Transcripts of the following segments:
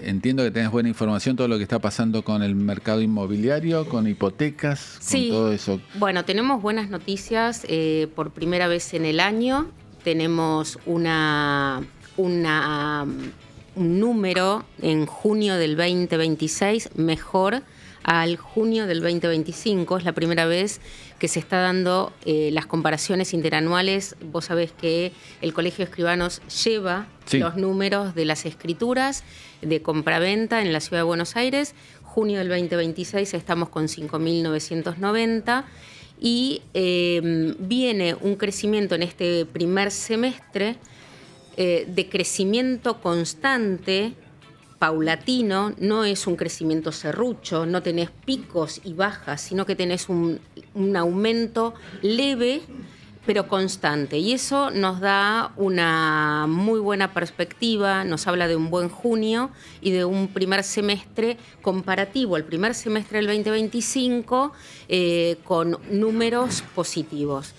Entiendo que tenés buena información, todo lo que está pasando con el mercado inmobiliario, con hipotecas, Sí. con todo eso. Bueno, tenemos buenas noticias. Por primera vez en el año tenemos un número en junio del 2026 mejor al junio del 2025. Es la primera vez que se está dando las comparaciones interanuales. Vos sabés que el Colegio de Escribanos lleva los números de las escrituras de compraventa en la Ciudad de Buenos Aires. Junio del 2026 estamos con 5.990 y viene un crecimiento en este primer semestre de crecimiento constante, paulatino. No es un crecimiento serrucho, no tenés picos y bajas, sino que tenés un aumento leve pero constante, y eso nos da una muy buena perspectiva, nos habla de un buen junio y de un primer semestre comparativo al primer semestre del 2025 con números positivos.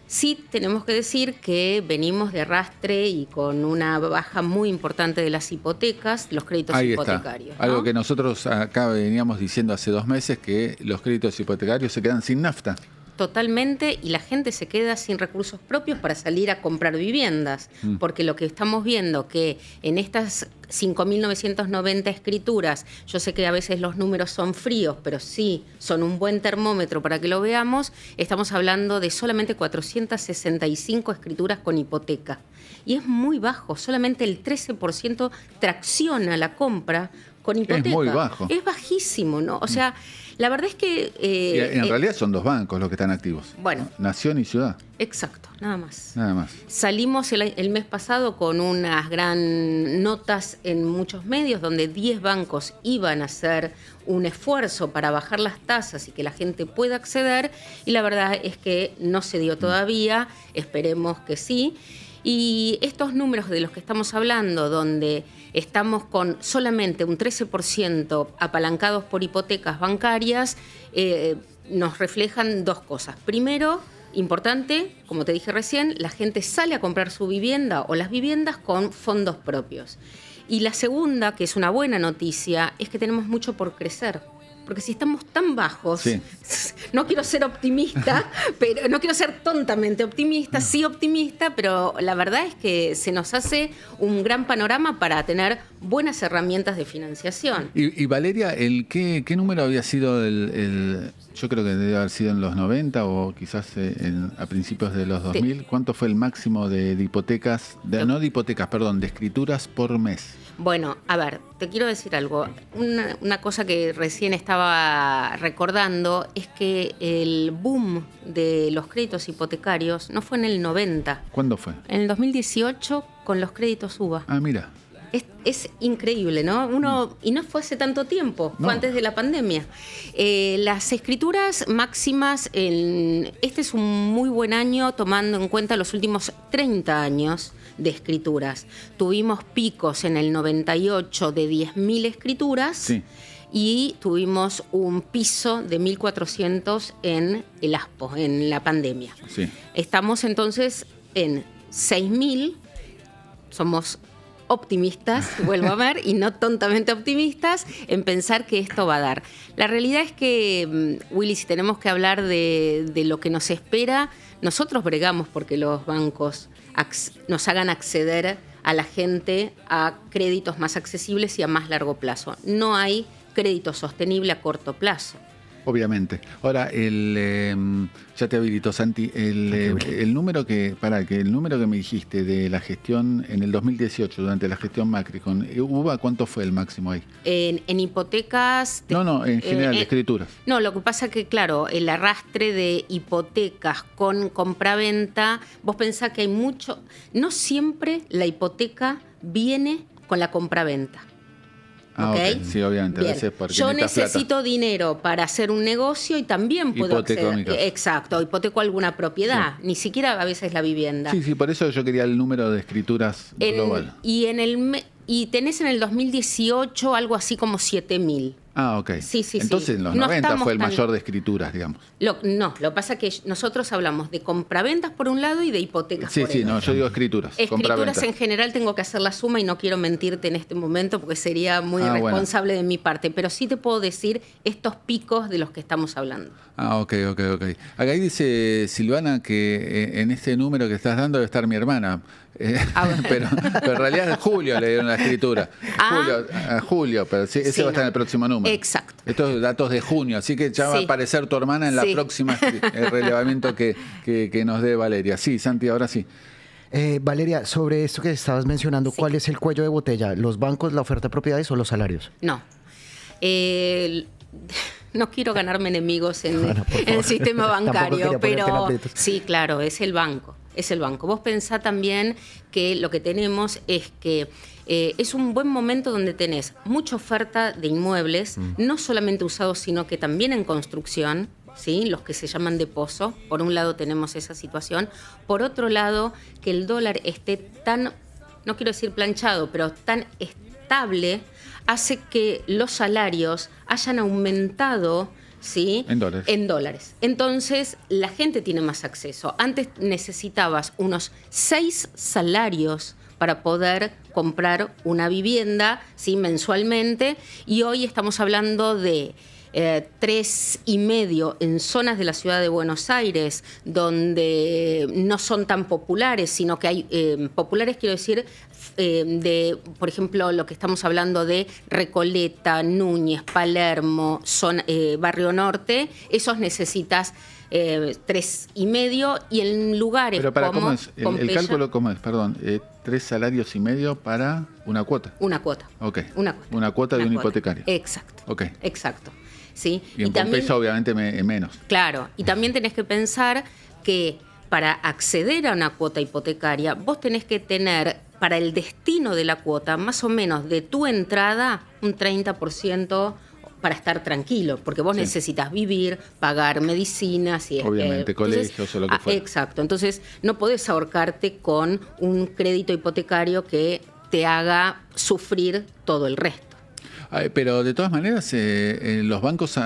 Sí, tenemos que decir que venimos de arrastre y con una baja muy importante de las hipotecas, los créditos hipotecarios, ¿no? Algo que nosotros acá veníamos diciendo hace 2 meses, que los créditos hipotecarios se quedan sin nafta. Totalmente, y la gente se queda sin recursos propios para salir a comprar viviendas, porque lo que estamos viendo que en estas 5.990 escrituras, yo sé que a veces los números son fríos, pero sí son un buen termómetro para que lo veamos, estamos hablando de solamente 465 escrituras con hipoteca. Y es muy bajo, solamente el 13% tracciona la compra con hipoteca. Es muy bajo. Es bajísimo, ¿no? O sea, la verdad es que... y en realidad son 2 bancos los que están activos. Bueno. Nación y Ciudad. Exacto, nada más. Nada más. Salimos el mes pasado con unas gran notas en muchos medios donde 10 bancos iban a hacer un esfuerzo para bajar las tasas y que la gente pueda acceder, y la verdad es que no se dio todavía, esperemos que sí. Y estos números de los que estamos hablando, donde estamos con solamente un 13% apalancados por hipotecas bancarias, nos reflejan 2 cosas. Primero, importante, como te dije recién, la gente sale a comprar su vivienda o las viviendas con fondos propios. Y la segunda, que es una buena noticia, es que tenemos mucho por crecer. Porque si estamos tan bajos, no quiero ser optimista, pero no quiero ser tontamente optimista, sí optimista, pero la verdad es que se nos hace un gran panorama para tener buenas herramientas de financiación. Y Valeria, ¿qué número había sido yo creo que debe haber sido en los 90 o quizás a principios de los 2000? ¿Cuánto fue el máximo de hipotecas, de escrituras por mes? Bueno, a ver, te quiero decir algo. Una cosa que recién estaba recordando es que el boom de los créditos hipotecarios no fue en el 90. ¿Cuándo fue? En el 2018 con los créditos UBA. Ah, mira. Es increíble, ¿no? Y no fue hace tanto tiempo, fue antes de la pandemia. Las escrituras máximas, este es un muy buen año tomando en cuenta los últimos 30 años de escrituras. Tuvimos picos en el 98 de 10.000 escrituras y tuvimos un piso de 1.400 en el ASPO, en la pandemia. Estamos entonces en 6.000, somos optimistas, vuelvo a ver, y no tontamente optimistas, en pensar que esto va a dar. La realidad es que, Willy, si tenemos que hablar de lo que nos espera, nosotros bregamos porque los bancos nos hagan acceder a la gente a créditos más accesibles y a más largo plazo. No hay crédito sostenible a corto plazo. Obviamente. Ahora, ya te habilitó, Santi, el número que me dijiste de la gestión en el 2018, durante la gestión Macri, con UBA, ¿cuánto fue el máximo ahí? En hipotecas... en general, de escrituras. No, lo que pasa es que, claro, el arrastre de hipotecas con compraventa, vos pensás que hay mucho... No siempre la hipoteca viene con la compraventa. ¿Okay? Sí, obviamente. A veces porque yo necesito dinero para hacer un negocio y también puedo acceder. Exacto, hipoteco alguna propiedad, ni siquiera a veces la vivienda. Sí, por eso yo quería el número de escrituras global. Y tenés en el 2018 algo así como 7.000. Ah, ok. Sí. Entonces en los No 90 estamos fue el tan- mayor de escrituras, digamos. lo que pasa es que nosotros hablamos de compraventas por un lado y de hipotecas por el No, otro. yo digo escrituras. Escrituras compraventa. en general tengo que hacer la suma y no quiero mentirte en este momento porque sería muy irresponsable de mi parte, pero sí te puedo decir estos picos de los que estamos hablando. Ah, ok. Acá ahí dice Silvana que en este número que estás dando debe estar mi hermana. Pero en realidad es Julio le dieron la escritura. Julio, pero sí, ese va a estar en el próximo número. Exacto. Estos datos de junio, así que ya va a aparecer tu hermana en la próxima relevamiento que nos dé Valeria. Sí, Santi, ahora sí. Valeria, sobre esto que estabas mencionando, ¿cuál es el cuello de botella? ¿Los bancos, la oferta de propiedades o los salarios? No. No quiero ganarme enemigos en el sistema bancario, pero sí, claro, es el banco. Vos pensá también que lo que tenemos es que es un buen momento donde tenés mucha oferta de inmuebles, no solamente usados, sino que también en construcción, ¿sí? Los que se llaman de pozo. Por un lado tenemos esa situación. Por otro lado, que el dólar esté tan, no quiero decir planchado, pero tan estable, hace que los salarios hayan aumentado, ¿sí? En dólares. Entonces, la gente tiene más acceso. Antes necesitabas unos 6 salarios para poder comprar una vivienda, ¿sí? Mensualmente, y hoy estamos hablando de 3,5 en zonas de la ciudad de Buenos Aires donde no son tan populares, sino que hay populares, quiero decir, por ejemplo, lo que estamos hablando de Recoleta, Núñez, Palermo, Barrio Norte, esos necesitas 3,5 y en lugares Pero para, como ¿cómo es? El Pompeya, cálculo, ¿cómo es? Perdón, 3,5 salarios para una cuota. Una cuota. Ok. Una cuota de un hipotecario. Exacto. Ok. Exacto. ¿Sí? Y en Pompeya obviamente menos. Claro, y también tenés que pensar que para acceder a una cuota hipotecaria, vos tenés que tener para el destino de la cuota, más o menos de tu entrada, un 30% para estar tranquilo, porque vos necesitas vivir, pagar medicinas y obviamente colegios o lo que fuera. Exacto, entonces no podés ahorcarte con un crédito hipotecario que te haga sufrir todo el resto. Pero de todas maneras, los bancos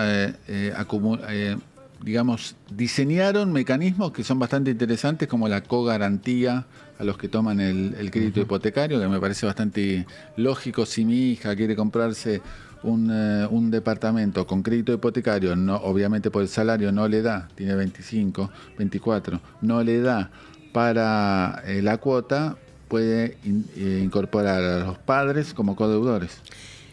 diseñaron mecanismos que son bastante interesantes, como la cogarantía a los que toman el crédito hipotecario, que me parece bastante lógico. Si mi hija quiere comprarse un departamento con crédito hipotecario, no, obviamente por el salario no le da, tiene 25, 24, no le da para la cuota, puede incorporar a los padres como codeudores.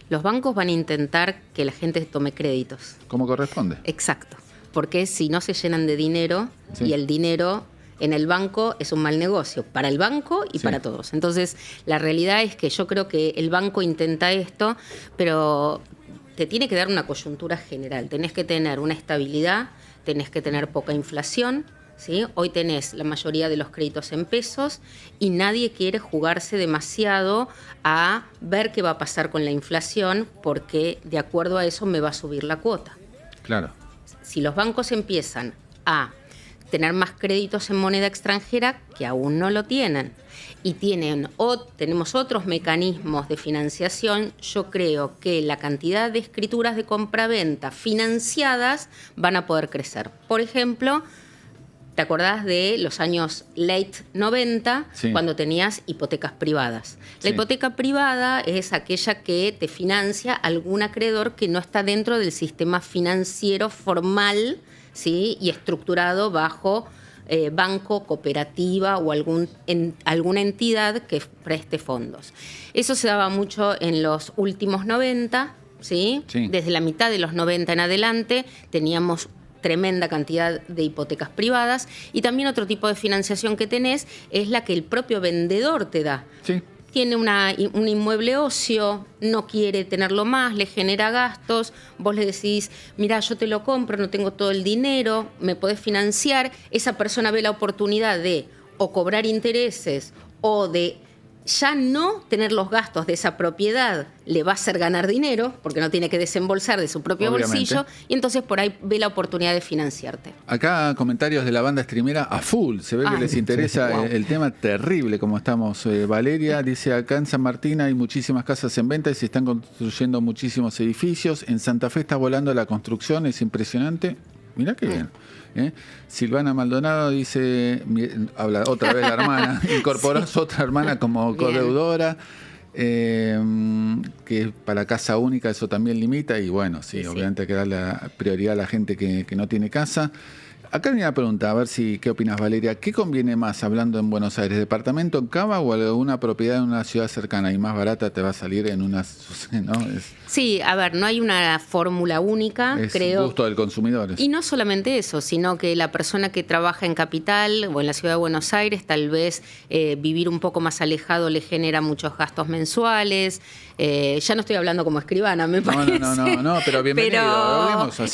Los bancos van a intentar que la gente tome créditos. ¿Cómo corresponde? Exacto, porque si no se llenan de dinero, y el dinero en el banco es un mal negocio, para el banco y para todos. Entonces, la realidad es que yo creo que el banco intenta esto, pero te tiene que dar una coyuntura general. Tenés que tener una estabilidad, tenés que tener poca inflación, ¿sí? Hoy tenés la mayoría de los créditos en pesos y nadie quiere jugarse demasiado a ver qué va a pasar con la inflación, porque de acuerdo a eso me va a subir la cuota. Claro. Si los bancos empiezan a tener más créditos en moneda extranjera, que aún no lo tienen, y tenemos otros mecanismos de financiación, yo creo que la cantidad de escrituras de compraventa financiadas van a poder crecer. Por ejemplo, ¿te acordás de los años late 90, cuando tenías hipotecas privadas? La hipoteca privada es aquella que te financia algún acreedor que no está dentro del sistema financiero formal, ¿sí? Y estructurado bajo banco, cooperativa o alguna entidad que preste fondos. Eso se daba mucho en los últimos 90, ¿sí? Desde la mitad de los 90 en adelante teníamos tremenda cantidad de hipotecas privadas, y también otro tipo de financiación que tenés es la que el propio vendedor te da. Tiene un inmueble ocio, no quiere tenerlo más, le genera gastos, vos le decís, mira, yo te lo compro, no tengo todo el dinero, me podés financiar. Esa persona ve la oportunidad de o cobrar intereses o de ya no tener los gastos de esa propiedad le va a hacer ganar dinero, porque no tiene que desembolsar de su propio bolsillo, y entonces por ahí ve la oportunidad de financiarte. Acá comentarios de la banda streamera a full, se ve que les interesa el tema terrible como estamos. Valeria dice, acá en San Martín hay muchísimas casas en venta y se están construyendo muchísimos edificios. En Santa Fe está volando la construcción, es impresionante. Mirá qué bien. Silvana Maldonado dice, habla otra vez la hermana, incorporó a otra hermana como codeudora, que para casa única eso también limita, y bueno, sí, obviamente hay que darle la prioridad a la gente que no tiene casa. Acá venía una pregunta, a ver qué opinas, Valeria. ¿Qué conviene más hablando en Buenos Aires? ¿Departamento en Cava o alguna propiedad en una ciudad cercana y más barata te va a salir en una... ¿no? Sí, a ver, no hay una fórmula única, creo. Es gusto del consumidor. Y no solamente eso, sino que la persona que trabaja en Capital o en la ciudad de Buenos Aires, tal vez vivir un poco más alejado le genera muchos gastos mensuales. Ya no estoy hablando como escribana, me parece. No, pero bienvenido. Pero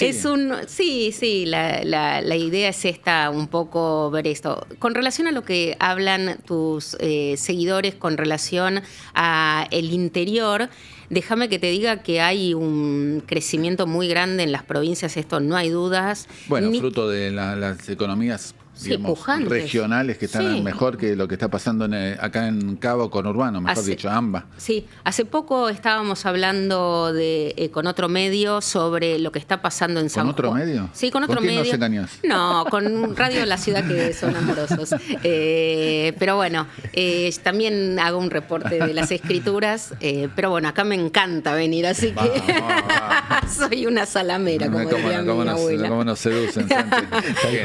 así. Sí, la idea es esta, un poco ver esto. Con relación a lo que hablan tus seguidores con relación a el interior, déjame que te diga que hay un crecimiento muy grande en las provincias, esto no hay dudas. Bueno, fruto de las economías, digamos, regionales que están mejor que lo que está pasando acá en Cabo Conurbano, mejor dicho, AMBA. Sí, hace poco estábamos hablando con otro medio sobre lo que está pasando en San Juan. ¿Con otro medio? Sí, con otro ¿Con quién medio. nos engañás? No, con Radio La Ciudad, que son amorosos. Pero bueno, también hago un reporte de las escrituras, pero bueno, acá me encanta venir, así que soy una salamera, como diría mi abuela. ¿Cómo nos seducen, Santi?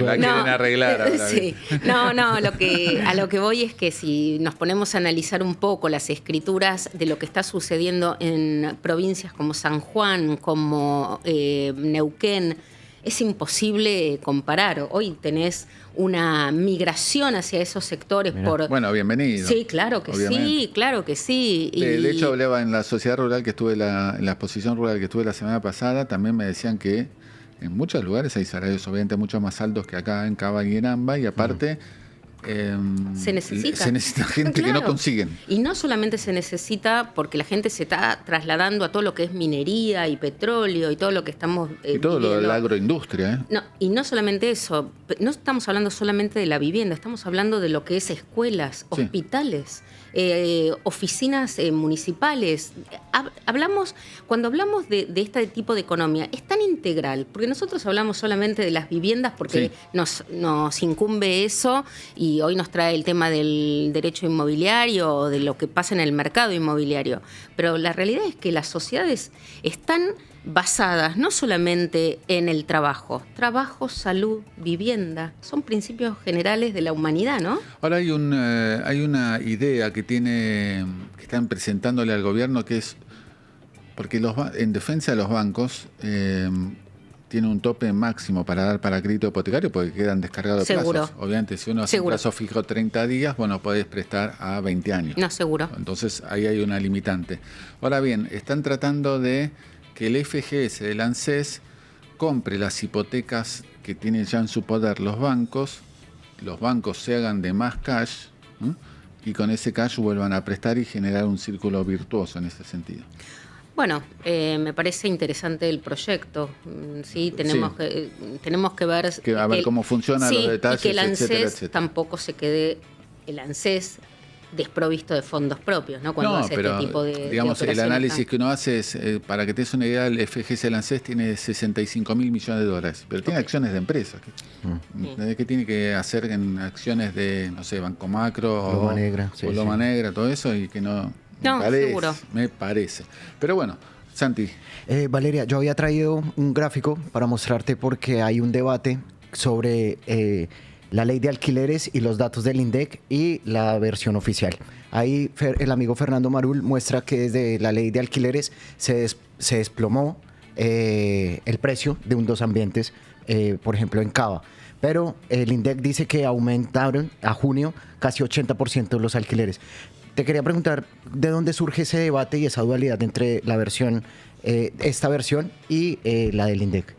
La quieren arreglar. Sí. No, a lo que voy es que si nos ponemos a analizar un poco las escrituras de lo que está sucediendo en provincias como San Juan, como Neuquén, es imposible comparar. Hoy tenés una migración hacia esos sectores. Bueno, bienvenido. Sí, claro que sí. De hecho, hablaba en la sociedad rural que estuve, en la exposición rural que estuve la semana pasada, también me decían que en muchos lugares hay salarios obviamente mucho más altos que acá en Cava y en AMBA, y aparte se necesita gente que no consiguen. Y no solamente se necesita porque la gente se está trasladando a todo lo que es minería y petróleo y todo lo que estamos y todo lo de la agroindustria. No, y no solamente eso, no estamos hablando solamente de la vivienda, estamos hablando de lo que es escuelas, hospitales, oficinas municipales. Cuando hablamos de este tipo de economía, es tan integral, porque nosotros hablamos solamente de las viviendas porque nos incumbe eso, y hoy nos trae el tema del derecho inmobiliario o de lo que pasa en el mercado inmobiliario. Pero la realidad es que las sociedades están basadas no solamente en el trabajo, salud, vivienda, son principios generales de la humanidad, ¿no? Ahora hay una idea que están presentándole al gobierno, que es, porque en defensa de los bancos tiene un tope máximo para dar para crédito hipotecario porque quedan descargados plazos. Obviamente, si uno hace un plazo fijo 30 días, bueno, podés prestar a 20 años. No, seguro. Entonces, ahí hay una limitante. Ahora bien, están tratando de que el FGS del ANSES compre las hipotecas que tienen ya en su poder los bancos se hagan de más cash, y con ese cash vuelvan a prestar y generar un círculo virtuoso en ese sentido. Bueno, me parece interesante el proyecto. Sí, tenemos que ver... A ver cómo funcionan los detalles, y que el ANSES etcétera. Tampoco se quede el ANSES desprovisto de fondos propios, ¿no? Cuando hace este tipo de digamos, el análisis que uno hace es, para que te des una idea, el FGS del ANSES tiene 65.000 millones de dólares, pero tiene acciones de empresas. ¿Qué tiene que hacer en acciones de, no sé, Banco Macro Loma Negra, o Loma Negra, todo eso, y que no... seguro. Me parece. Pero bueno, Santi. Valeria, yo había traído un gráfico para mostrarte porque hay un debate sobre la ley de alquileres y los datos del INDEC y la versión oficial. Ahí el amigo Fernando Marul muestra que desde la ley de alquileres se desplomó el precio de un dos ambientes, por ejemplo en Cava. Pero el INDEC dice que aumentaron a junio casi 80% los alquileres. Te quería preguntar, ¿de dónde surge ese debate y esa dualidad entre la versión, esta versión y la del INDEC?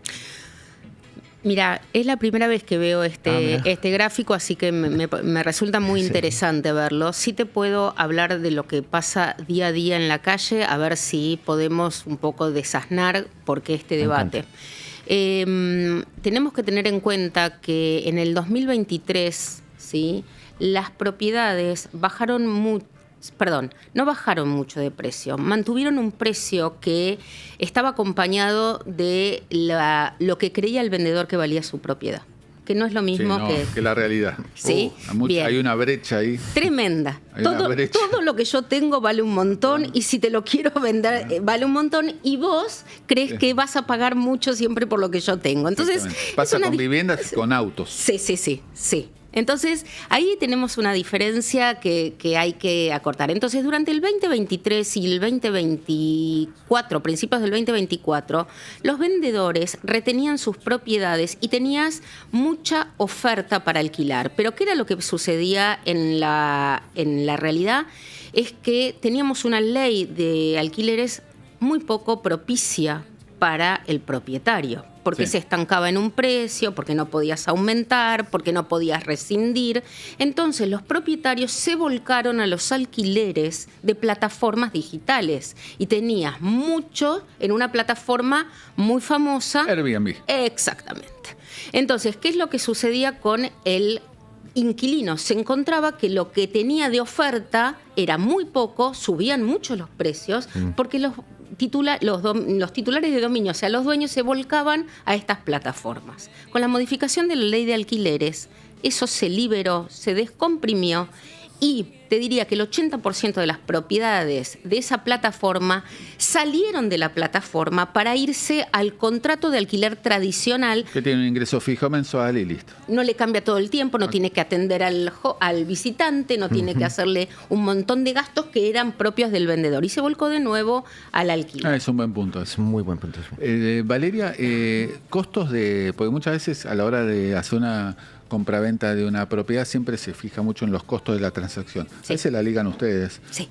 Mira, es la primera vez que veo este gráfico, así que me resulta muy interesante verlo. Sí te puedo hablar de lo que pasa día a día en la calle, a ver si podemos un poco desasnar por qué este debate. Tenemos que tener en cuenta que en el 2023, ¿sí?, las propiedades bajaron mucho. No bajaron mucho de precio, mantuvieron un precio que estaba acompañado de lo que creía el vendedor que valía su propiedad, que no es lo mismo que la realidad. ¿Sí? Hay una brecha ahí. Tremenda. Todo lo que yo tengo vale un montón y si te lo quiero vender vale un montón y vos crees que vas a pagar mucho siempre por lo que yo tengo. Entonces pasa con viviendas y con autos. Sí. Entonces, ahí tenemos una diferencia que hay que acortar. Entonces, durante el 2023 y el 2024, principios del 2024, los vendedores retenían sus propiedades y tenías mucha oferta para alquilar. Pero ¿qué era lo que sucedía en la realidad? Es que teníamos una ley de alquileres muy poco propicia para el propietario, porque se estancaba en un precio, porque no podías aumentar, porque no podías rescindir. Entonces los propietarios se volcaron a los alquileres de plataformas digitales y tenías mucho en una plataforma muy famosa. Airbnb. Exactamente. Entonces, ¿qué es lo que sucedía con el inquilino? Se encontraba que lo que tenía de oferta era muy poco, subían mucho los precios, porque los titulares de dominio, o sea, los dueños se volcaban a estas plataformas. Con la modificación de la ley de alquileres, eso se liberó, se descomprimió y te diría que el 80% de las propiedades de esa plataforma salieron de la plataforma para irse al contrato de alquiler tradicional. Que tiene un ingreso fijo mensual y listo. No le cambia todo el tiempo, no tiene que atender al visitante, no tiene que hacerle un montón de gastos que eran propios del vendedor. Y se volcó de nuevo al alquiler. Es un buen punto. Es un muy buen punto. Valeria, costos porque muchas veces a la hora de hacer una compraventa de una propiedad siempre se fija mucho en los costos de la transacción. A veces la ligan ustedes. Sí.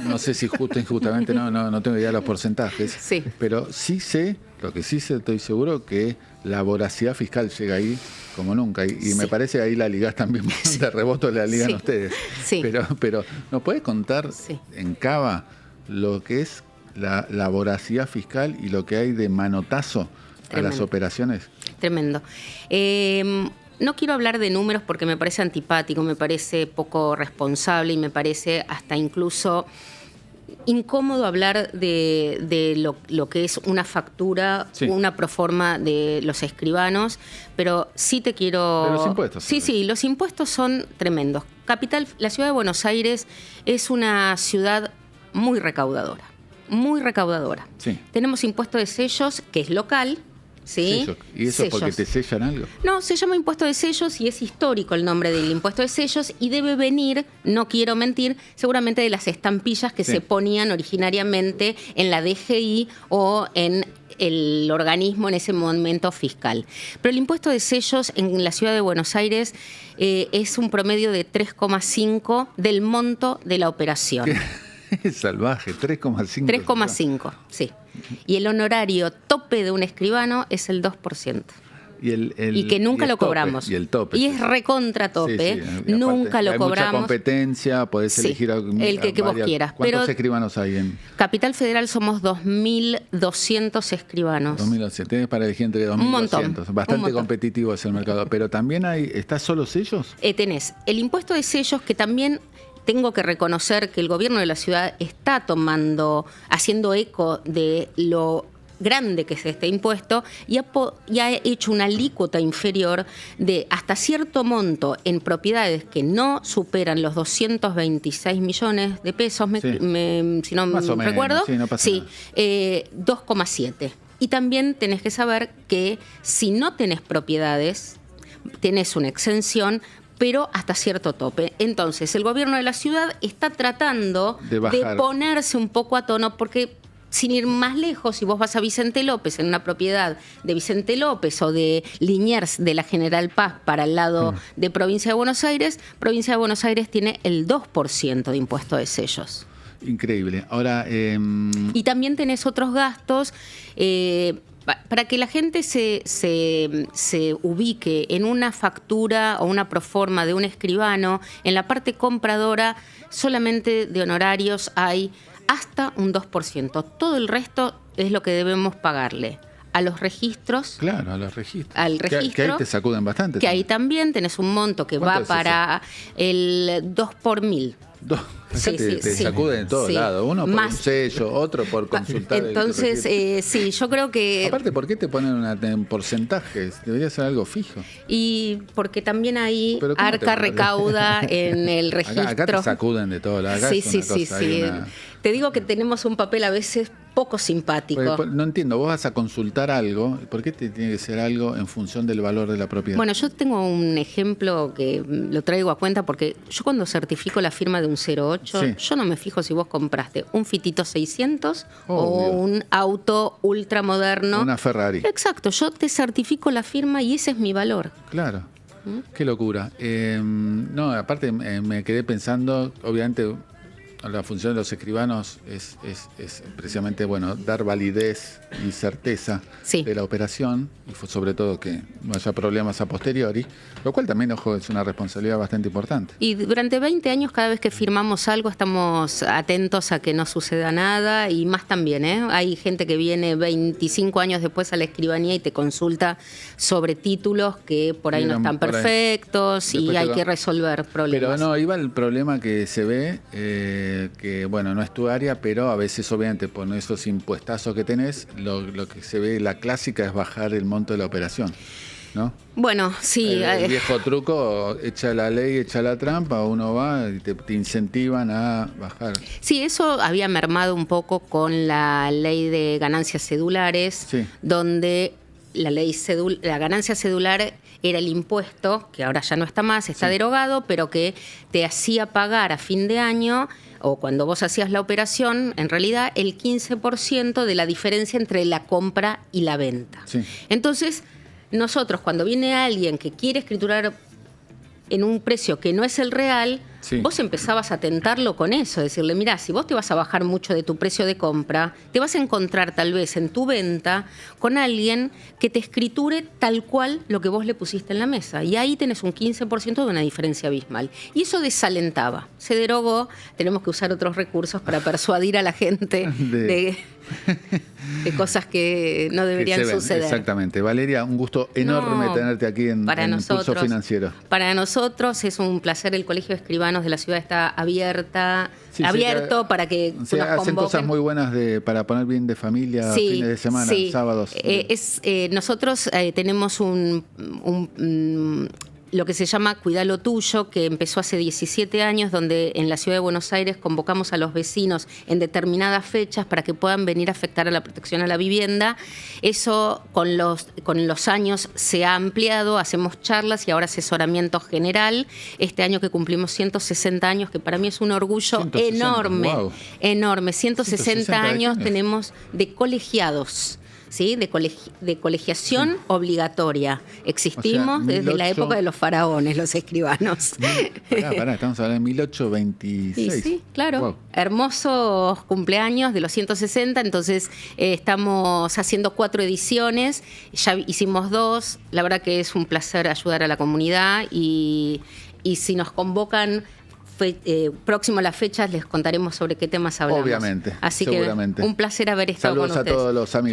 No sé si justo o injustamente, no tengo idea de los porcentajes. Sí. Pero lo que sí sé, estoy seguro que la voracidad fiscal llega ahí como nunca. Y me parece que ahí la ligás también, de rebote la ligan ustedes. Sí. Pero ¿nos podés contar en Cava lo que es la voracidad fiscal y lo que hay de manotazo a las operaciones? Tremendo. No quiero hablar de números porque me parece antipático, me parece poco responsable y me parece hasta incluso incómodo hablar de lo que es una factura, una proforma de los escribanos, pero sí te quiero... De los impuestos. Sí, los impuestos son tremendos. La ciudad de Buenos Aires es una ciudad muy recaudadora, muy recaudadora. Sí. Tenemos impuesto de sellos, que es local. ¿Sí? ¿Y eso sellos. Porque te sellan algo? No, se llama impuesto de sellos y es histórico el nombre del impuesto de sellos y debe venir, no quiero mentir, seguramente de las estampillas que se ponían originariamente en la DGI o en el organismo en ese momento fiscal. Pero el impuesto de sellos en la ciudad de Buenos Aires es un promedio de 3,5 del monto de la operación. Es salvaje, 3,5. 3,5, sí. Y el honorario tope de un escribano es el 2%. Y que nunca lo cobramos. Y el tope. Y es recontra tope. Nunca lo cobramos. Hay mucha competencia, podés elegir el que vos quieras. ¿Cuántos escribanos hay en Capital Federal? Somos 2.200 escribanos. 2.200. Tenés para elegir entre 2.200. Un montón. Bastante competitivo es el mercado. Pero también ¿está solo sellos? Tenés el impuesto de sellos que también... Tengo que reconocer que el gobierno de la ciudad está haciendo eco de lo grande que es este impuesto y ha hecho una alícuota inferior de hasta cierto monto en propiedades que no superan los 226 millones de pesos, si no me recuerdo. Sí, no pasa nada. 2,7. Y también tenés que saber que si no tenés propiedades, tenés una exención, pero hasta cierto tope. Entonces, el gobierno de la ciudad está tratando de ponerse un poco a tono, porque sin ir más lejos, si vos vas a Vicente López, en una propiedad de Vicente López o de Liniers de la General Paz para el lado de Provincia de Buenos Aires tiene el 2% de impuesto de sellos. Increíble. Ahora... Y también tenés otros gastos. Para que la gente se ubique en una factura o una proforma de un escribano, en la parte compradora solamente de honorarios hay hasta un 2%. Todo el resto es lo que debemos pagarle a los registros. Claro, a los registros. Al registro. Que ahí te sacuden bastante. Que ahí también tenés un monto que va para el 2 por 1000. Te sacuden de todos lados. Uno por un sello, otro por consultar. Entonces, sí, yo creo que... Aparte, ¿por qué te ponen un porcentaje? Debería ser algo fijo. Y porque también ahí Arca recauda en el registro. Acá te sacuden de todo. Sí. Te digo que tenemos un papel a veces poco simpático. Pues, no entiendo, vos vas a consultar algo, ¿por qué te tiene que ser algo en función del valor de la propiedad? Bueno, yo tengo un ejemplo que lo traigo a cuenta porque yo cuando certifico la firma de un 08, yo no me fijo si vos compraste un Fitito 600 o un auto ultramoderno. Una Ferrari. Exacto, yo te certifico la firma y ese es mi valor. Claro. Qué locura. No, aparte me quedé pensando, obviamente... La función de los escribanos es precisamente dar validez y certeza de la operación y sobre todo que no haya problemas a posteriori, lo cual también, ojo, es una responsabilidad bastante importante. Y durante 20 años cada vez que firmamos algo estamos atentos a que no suceda nada y más también, ¿eh? Hay gente que viene 25 años después a la escribanía y te consulta sobre títulos que por ahí no están perfectos y hay que resolver problemas. Pero no, iba el problema que se ve... que bueno, no es tu área, pero a veces obviamente por esos impuestazos que tenés, lo que se ve, la clásica es bajar el monto de la operación, ¿no? Bueno, sí. El viejo truco, echa la ley, echa la trampa, uno va y te incentivan a bajar. Sí, eso había mermado un poco con la ley de ganancias cedulares, donde la ganancia cedular era el impuesto, que ahora ya no está más, está derogado, pero que te hacía pagar a fin de año o cuando vos hacías la operación, en realidad el 15% de la diferencia entre la compra y la venta. Sí. Entonces, nosotros cuando viene alguien que quiere escriturar en un precio que no es el real, vos empezabas a tentarlo con eso, decirle, mirá, si vos te vas a bajar mucho de tu precio de compra, te vas a encontrar tal vez en tu venta con alguien que te escriture tal cual lo que vos le pusiste en la mesa. Y ahí tenés un 15% de una diferencia abismal. Y eso desalentaba. Se derogó, tenemos que usar otros recursos para persuadir a la gente de cosas que no deberían suceder. Exactamente. Valeria, un gusto enorme tenerte aquí en Pulso Financiero. Para nosotros es un placer. El Colegio de Escribanos de la ciudad está abierto para que nos hacen convoquen. Cosas muy buenas para poner bien de familia, fines de semana, sábados. Nosotros tenemos lo que se llama Cuidá lo Tuyo, que empezó hace 17 años, donde en la Ciudad de Buenos Aires convocamos a los vecinos en determinadas fechas para que puedan venir a afectar a la protección a la vivienda. Eso con los años se ha ampliado, hacemos charlas y ahora asesoramiento general. Este año que cumplimos 160 años, que para mí es un orgullo enorme. 160 años tenemos de colegiados. ¿Sí? De colegiación obligatoria. Existimos desde la época de los faraones, los escribanos. Estamos hablando de 1826. Sí, claro. Wow. Hermosos cumpleaños de los 160, entonces estamos haciendo 4 ediciones, ya hicimos 2, la verdad que es un placer ayudar a la comunidad y si nos convocan próximo a las fechas les contaremos sobre qué temas hablamos. Obviamente. Así seguramente. Que un placer haber estado con ustedes. Saludos a todos los amigos.